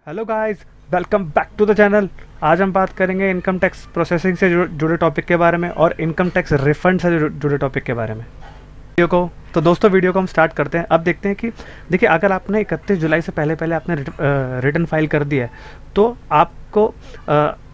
Hello guys, welcome back to the channel. आज हम बात करेंगे इनकम टैक्स प्रोसेसिंग से जुड़े टॉपिक के बारे में और इनकम टैक्स रिफंड से जुड़े टॉपिक के बारे में। वीडियो को तो दोस्तों वीडियो को हम स्टार्ट करते हैं। अब देखते हैं कि देखिए, अगर आपने 31 जुलाई से पहले पहले आपने रिटर्न फाइल कर दिया है तो आपको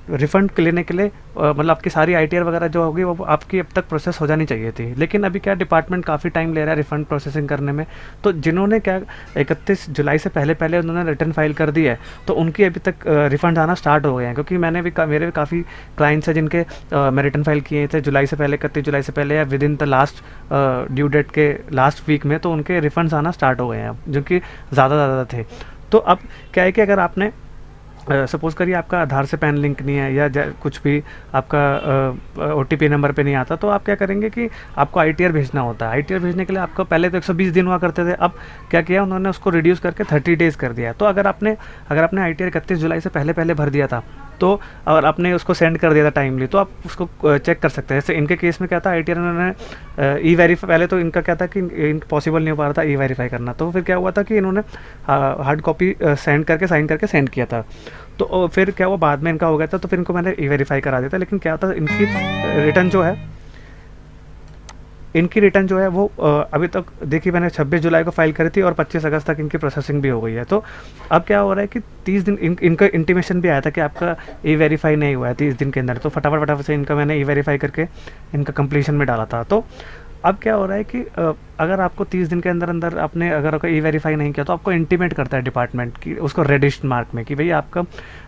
रिफ़ंड लेने के लिए मतलब आपकी सारी आईटीआर वगैरह जो होगी वो आपकी अब तक प्रोसेस हो जानी चाहिए थी। लेकिन अभी क्या डिपार्टमेंट काफ़ी टाइम ले रहा है रिफ़ंड प्रोसेसिंग करने में। तो जिन्होंने क्या 31 जुलाई से पहले पहले उन्होंने रिटर्न फाइल कर दिया है तो उनकी अभी तक रिफ़ंड आना स्टार्ट हो गए हैं। क्योंकि मेरे भी काफ़ी क्लाइंट्स हैं जिनके मैं रिटर्न फाइल किए थे जुलाई से पहले, 31 जुलाई से पहले या within the last due date के लास्ट वीक में, तो उनके रिफ़ंड्स आना स्टार्ट हो गए हैं जो कि ज़्यादा थे। तो अब क्या है कि अगर आपने सपोज़ करिए आपका आधार से पैन लिंक नहीं है या कुछ भी आपका ओटीपी नंबर पे नहीं आता, तो आप क्या करेंगे कि आपको आईटीआर भेजना होता है। आईटीआर भेजने के लिए आपको पहले तो 120 दिन हुआ करते थे, अब क्या किया उन्होंने उसको रिड्यूस करके 30 डेज़ कर दिया है। तो अगर आपने आईटीआर 31 जुलाई से पहले पहले भर दिया था तो और आपने उसको सेंड कर दिया था टाइमली, तो आप उसको चेक कर सकते हैं। जैसे इनके केस में क्या था, आईटीआर उन्होंने ई वेरीफाई, पहले तो इनका क्या था कि पॉसिबल नहीं हो पा रहा था ई वेरीफाई करना, तो फिर क्या हुआ था कि इन्होंने हार्ड कॉपी सेंड करके साइन करके सेंड किया था। तो फिर क्या हुआ, बाद में इनका हो गया था तो फिर इनको मैंने ई वेरीफाई करा दिया था। लेकिन क्या था, इनकी रिटर्न जो है वो अभी तक देखिए, मैंने 26 जुलाई को फाइल करी थी और 25 अगस्त तक इनकी प्रोसेसिंग भी हो गई है। तो अब क्या हो रहा है कि 30 दिन इनका इंटीमेशन भी आया था कि आपका ई वेरीफाई नहीं हुआ है 30 दिन के अंदर। तो फटाफट से इनका मैंने ई वेरीफाई करके इनका कंप्लीशन में डाला था। तो अब क्या हो रहा है कि अगर आपको 30 दिन के अंदर अंदर आपने अगर ई वेरीफाई नहीं किया तो आपको इंटीमेट करता है डिपार्टमेंट की उसको रेडिश मार्क में कि भाई आपका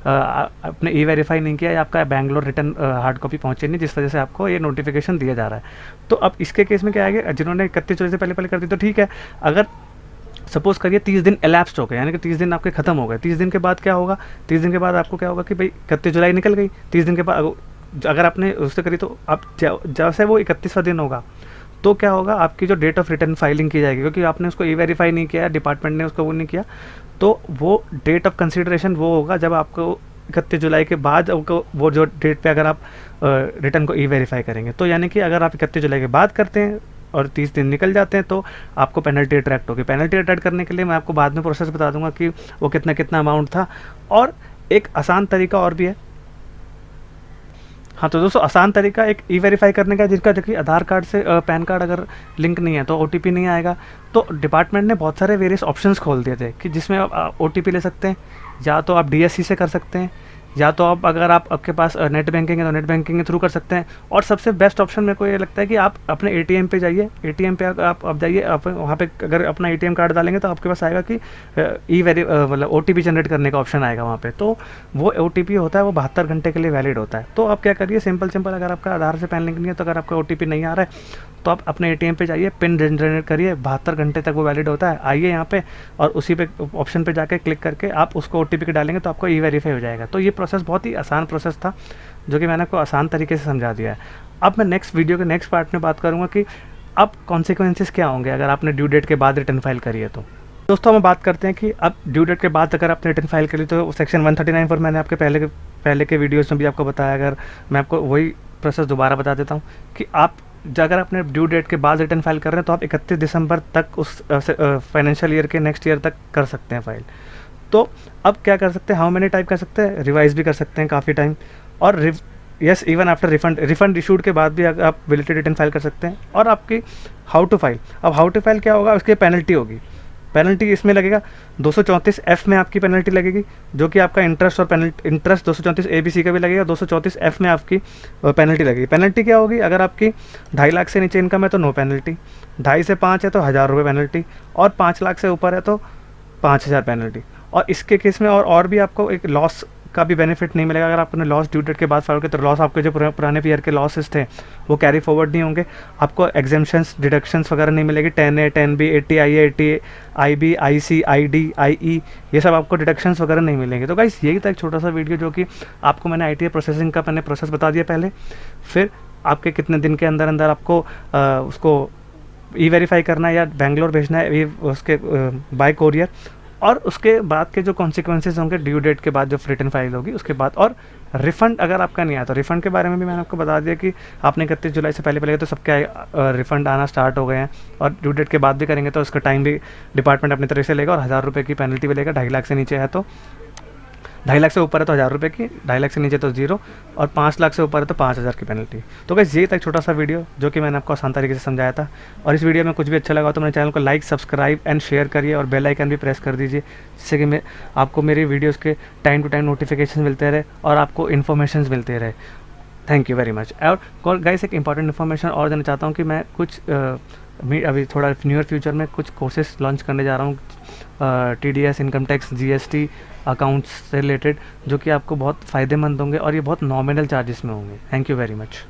आपने ई वेरीफाई नहीं किया या आपका बैंगलोर रिटर्न हार्ड कॉपी पहुंचे नहीं, जिस वजह से आपको ये नोटिफिकेशन दिया जा रहा है। तो अब इसके केस में क्या आएगा, जिन्होंने 31 जुलाई से पहले पहले कर दी तो ठीक है। अगर सपोज करिए 30 दिन एलैप्स्ड हो गए, यानी कि 30 दिन आपके खत्म हो गए, 30 दिन के बाद क्या होगा, 30 दिन के बाद आपको क्या होगा कि भाई 31 जुलाई निकल गई, 30 दिन के बाद अगर आपने उससे करी तो आप जैसे वो 31वां दिन होगा तो क्या होगा, आपकी जो डेट ऑफ रिटर्न फाइलिंग की जाएगी, क्योंकि आपने उसको ई वेरीफाई नहीं किया, डिपार्टमेंट ने उसको वो नहीं किया, तो वो डेट ऑफ कंसिडरेशन वो होगा जब आपको 31 जुलाई के बाद आपको वो जो डेट पे अगर आप रिटर्न को ई वेरीफाई करेंगे। तो यानी कि अगर आप 31 जुलाई के बाद करते हैं और 30 दिन निकल जाते हैं तो आपको पेनल्टी अट्रैक्ट होगी। पेनल्टी अट्रैक्ट करने के लिए मैं आपको बाद में प्रोसेस बता दूंगा कि वो कितना कितना अमाउंट था। और एक आसान तरीका और भी है। हाँ, तो दोस्तों आसान तरीका एक ई वेरीफाई करने का, जिसका देखिए आधार कार्ड से पैन कार्ड अगर लिंक नहीं है तो ओटीपी नहीं आएगा। तो डिपार्टमेंट ने बहुत सारे वेरियस ऑप्शंस खोल दिए थे कि जिसमें आप ओटीपी ले सकते हैं, या तो आप डीएससी से कर सकते हैं, या तो आप अगर आपके पास नेट बैंकिंग है तो नेट बैंकिंग के थ्रू कर सकते हैं। और सबसे बेस्ट ऑप्शन मेरे को ये लगता है कि आप अपने एटीएम पे जाइए, एटीएम पे आप जाइए, आप वहाँ पे अगर अपना एटीएम कार्ड डालेंगे तो आपके पास आएगा कि मतलब ओटीपी जनरेट करने का ऑप्शन आएगा वहाँ पे। तो वो ओटीपी होता है, वो 72 घंटे के लिए वैलिड होता है। तो आप क्या करिए, सिंपल अगर आपका आधार से पैन लिंक नहीं है तो अगर आपका ओटीपी नहीं आ रहा है तो आप अपने एटीएम पे जाइए, पिन जनरेट करिए, 72 घंटे तक वो वैलिड होता है। आइए यहाँ पे और उसी पे ऑप्शन पे जाके क्लिक करके आप उसको ओटीपी के डालेंगे तो आपको ई वेरीफाई हो जाएगा। तो ये प्रोसेस बहुत ही आसान प्रोसेस था जो कि मैंने आपको आसान तरीके से समझा दिया है। अब मैं नेक्स्ट वीडियो के नेक्स्ट पार्ट में बात करूँगा कि अब कॉन्सिक्वेंसेस क्या होंगे अगर आपने ड्यू डेट के बाद रिटर्न फाइल करी है। तो दोस्तों हम बात करते हैं कि अब ड्यू डेट के बाद अगर आपने रिटर्न फाइल करी तो सेक्शन 139 पर मैंने आपके पहले के वीडियोज़ में भी आपको बताया। अगर मैं आपको वही प्रोसेस दोबारा बता देता हूँ कि आप अगर आपने ड्यू डेट के बाद रिटर्न फाइल कर रहे हैं तो आप 31 दिसंबर तक उस फाइनेंशियल ईयर के नेक्स्ट ईयर तक कर सकते हैं फाइल। तो अब क्या कर सकते हैं, हाउ मैनी टाइप कर सकते हैं, रिवाइज भी कर सकते हैं काफ़ी टाइम, और yes even after refund issued के बाद भी आप वैलिडिटी रिटर्न फाइल कर सकते हैं। और आपकी हाउ टू फाइल, अब हाउ टू फाइल क्या होगा, उसकी पेनल्टी होगी। पेनल्टी इसमें लगेगा 234F में आपकी पेनल्टी लगेगी, जो कि आपका इंटरेस्ट और इंटरेस्ट 234 ABC का भी लगेगा, 234F में आपकी पेनल्टी लगेगी। पेनल्टी क्या होगी, अगर आपकी 2.5 लाख से नीचे इनकम है तो नो पेनल्टी, 2.5 से 5 है तो 1000 रुपये पेनल्टी, और 5 लाख से ऊपर है तो 5000 पेनल्टी। और इसके केस में और भी आपको एक लॉस का भी बेनिफिट नहीं मिलेगा। अगर आपने लॉस ड्यू डेट के बाद फाइल किया तो लॉस, आपके जो पुराने ईयर के लॉसेस थे वो कैरी फॉरवर्ड नहीं होंगे। आपको एग्जेम्पशंस डिडक्शंस वगैरह नहीं मिलेगी, 10A 10B 80IA 80IB IC ID IE ये सब आपको डिडक्शंस वगैरह नहीं मिलेंगे। तो गाइस यही था एक छोटा सा वीडियो जो कि आपको मैंने ITA प्रोसेसिंग का मैंने प्रोसेस बता दिया पहले, फिर आपके कितने दिन के अंदर अंदर आपको उसको ई वेरीफाई करना है या बैंगलोर भेजना है ये उसके बाय कोरियर, और उसके बाद के जो कॉन्सिक्वेंसेस होंगे ड्यू डेट के बाद जो रिटर्न फाइल होगी उसके बाद। और रिफ़ंड अगर आपका नहीं आया तो रिफ़ंड के बारे में भी मैंने आपको बता दिया कि आपने 31 जुलाई से पहले पहले तो सबके रिफ़ंड आना स्टार्ट हो गए हैं, और ड्यू डेट के बाद भी करेंगे तो उसका टाइम भी डिपार्टमेंट अपनी तरह से लेगा और 1000 रुपये की पेनल्टी भी लेगा, 2.5 लाख से नीचे है तो 2.5 लाख से ऊपर है तो 1000 रुपये की, 2.5 लाख से नीचे तो 0, और 5 लाख से ऊपर है तो 5000 की पेनल्टी। तो गाइस ये था एक छोटा सा वीडियो जो कि मैंने आपको आसान तरीके से समझाया था। और इस वीडियो में कुछ भी अच्छा लगा तो मेरे चैनल को लाइक, सब्सक्राइब एंड शेयर करिए, और बेल आइकन भी प्रेस कर दीजिए, जिससे कि मैं आपको मेरी वीडियोज़ के टाइम टू टाइम नोटिफिकेशन मिलते रहे और आपको इन्फॉर्मेशन मिलते रहे। Thank you very much. और गाइस एक इंपॉर्टेंट इन्फॉर्मेशन और देना चाहता हूँ कि मैं कुछ अभी थोड़ा नियर फ्यूचर में कुछ कोर्सेस लॉन्च करने जा रहा हूँ, TDS, income tax, GST, accounts से रिलेटेड, जो कि आपको बहुत फ़ायदेमंद होंगे और ये बहुत नॉमिनल चार्जेस में होंगे। Thank you very much.